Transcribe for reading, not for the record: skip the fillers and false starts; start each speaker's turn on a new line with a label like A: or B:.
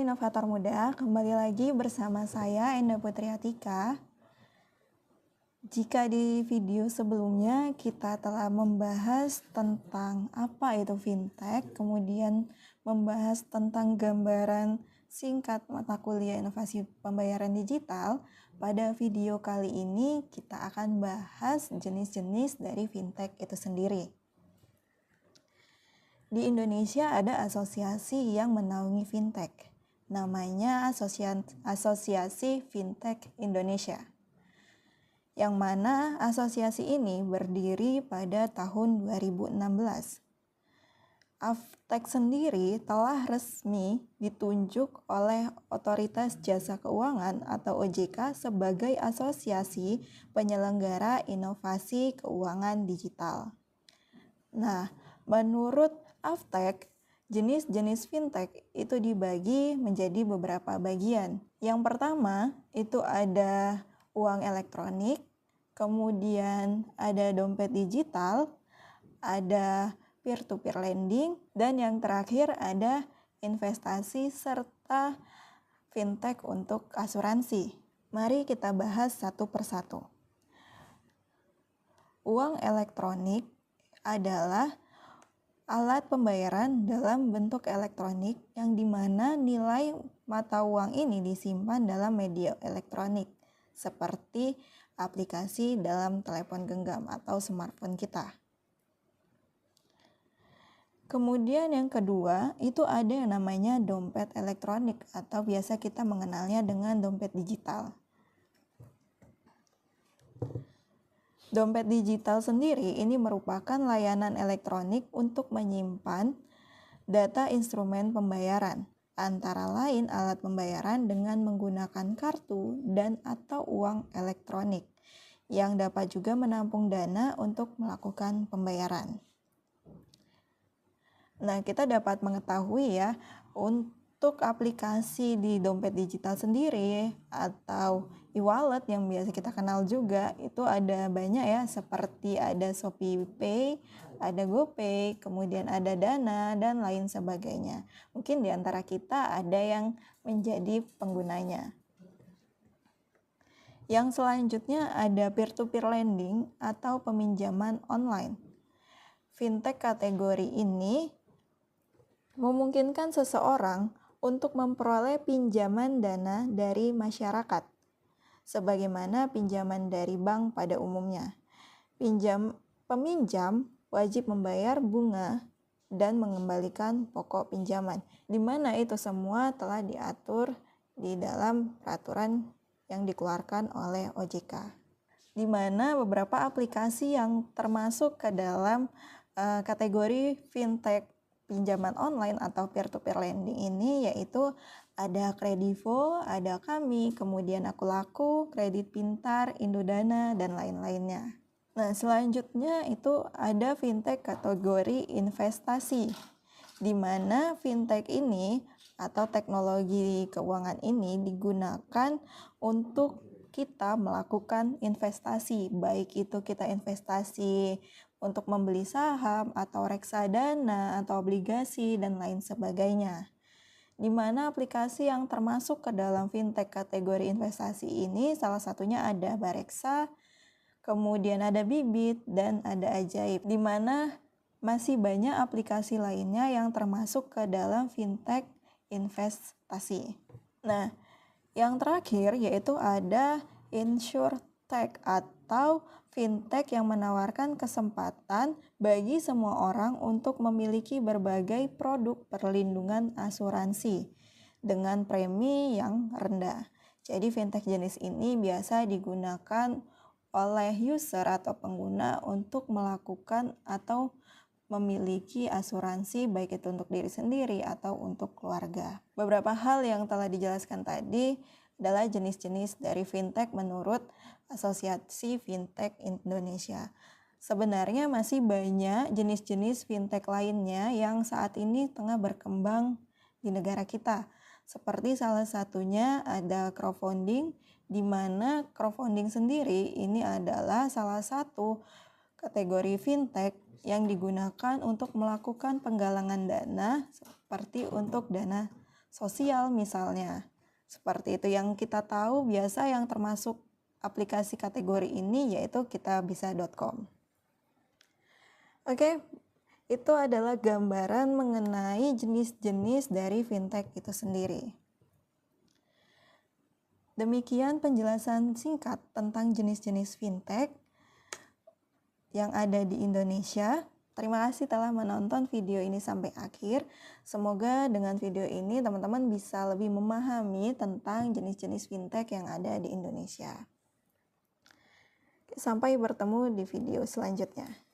A: inovator muda, kembali lagi bersama saya Enda Putri Atika. Jika di video sebelumnya kita telah membahas tentang apa itu fintech, kemudian membahas tentang gambaran singkat mata kuliah inovasi pembayaran digital, pada video kali ini kita akan bahas jenis-jenis dari fintech itu sendiri. Di Indonesia ada asosiasi yang menaungi fintech, namanya Asosiasi Fintech Indonesia, yang mana asosiasi ini berdiri pada tahun 2016. Aftech sendiri telah resmi ditunjuk oleh Otoritas Jasa Keuangan atau OJK sebagai asosiasi penyelenggara inovasi keuangan digital. Nah, menurut Aftech, jenis-jenis fintech itu dibagi menjadi beberapa bagian. Yang pertama itu ada uang elektronik, kemudian ada dompet digital, ada peer-to-peer lending, dan yang terakhir ada investasi serta fintech untuk asuransi. Mari kita bahas satu persatu. Uang elektronik adalah alat pembayaran dalam bentuk elektronik yang dimana nilai mata uang ini disimpan dalam media elektronik seperti aplikasi dalam telepon genggam atau smartphone kita. Kemudian yang kedua itu ada yang namanya dompet elektronik atau biasa kita mengenalnya dengan dompet digital. Dompet digital sendiri ini merupakan layanan elektronik untuk menyimpan data instrumen pembayaran, antara lain alat pembayaran dengan menggunakan kartu dan atau uang elektronik, yang dapat juga menampung dana untuk melakukan pembayaran. Nah, kita dapat mengetahui ya, untuk aplikasi di dompet digital sendiri atau e-wallet yang biasa kita kenal juga itu ada banyak ya, seperti ada Shopee Pay, ada GoPay, kemudian ada Dana dan lain sebagainya. Mungkin di antara kita ada yang menjadi penggunanya. Yang selanjutnya ada peer-to-peer lending atau peminjaman online. Fintech kategori ini memungkinkan seseorang untuk memperoleh pinjaman dana dari masyarakat, sebagaimana pinjaman dari bank pada umumnya. Peminjam wajib membayar bunga dan mengembalikan pokok pinjaman, di mana itu semua telah diatur di dalam peraturan yang dikeluarkan oleh OJK. Di mana beberapa aplikasi yang termasuk ke dalam kategori fintech pinjaman online atau peer-to-peer lending ini yaitu ada Kredivo, ada Kami, kemudian Akulaku, Kredit Pintar, Indodana, dan lain-lainnya. Nah, selanjutnya itu ada fintech kategori investasi, di mana fintech ini atau teknologi keuangan ini digunakan untuk kita melakukan investasi, baik itu kita investasi untuk membeli saham atau reksadana atau obligasi dan lain sebagainya. Di mana aplikasi yang termasuk ke dalam fintech kategori investasi ini salah satunya ada Bareksa, kemudian ada Bibit dan ada Ajaib, di mana masih banyak aplikasi lainnya yang termasuk ke dalam fintech investasi. Nah, yang terakhir yaitu ada InsurTech atau fintech yang menawarkan kesempatan bagi semua orang untuk memiliki berbagai produk perlindungan asuransi dengan premi yang rendah. Jadi fintech jenis ini biasa digunakan oleh user atau pengguna untuk melakukan atau memiliki asuransi baik itu untuk diri sendiri atau untuk keluarga. Beberapa hal yang telah dijelaskan tadi adalah jenis-jenis dari fintech menurut Asosiasi Fintech Indonesia. Sebenarnya masih banyak jenis-jenis fintech lainnya yang saat ini tengah berkembang di negara kita. Seperti salah satunya ada crowdfunding, di mana crowdfunding sendiri ini adalah salah satu kategori fintech yang digunakan untuk melakukan penggalangan dana seperti untuk dana sosial misalnya. Seperti itu. Yang kita tahu biasa yang termasuk aplikasi kategori ini yaitu kitabisa.com. Oke, itu adalah gambaran mengenai jenis-jenis dari fintech itu sendiri. Demikian penjelasan singkat tentang jenis-jenis fintech yang ada di Indonesia. Terima kasih telah menonton video ini sampai akhir. Semoga dengan video ini teman-teman bisa lebih memahami tentang jenis-jenis fintech yang ada di Indonesia. Sampai bertemu di video selanjutnya.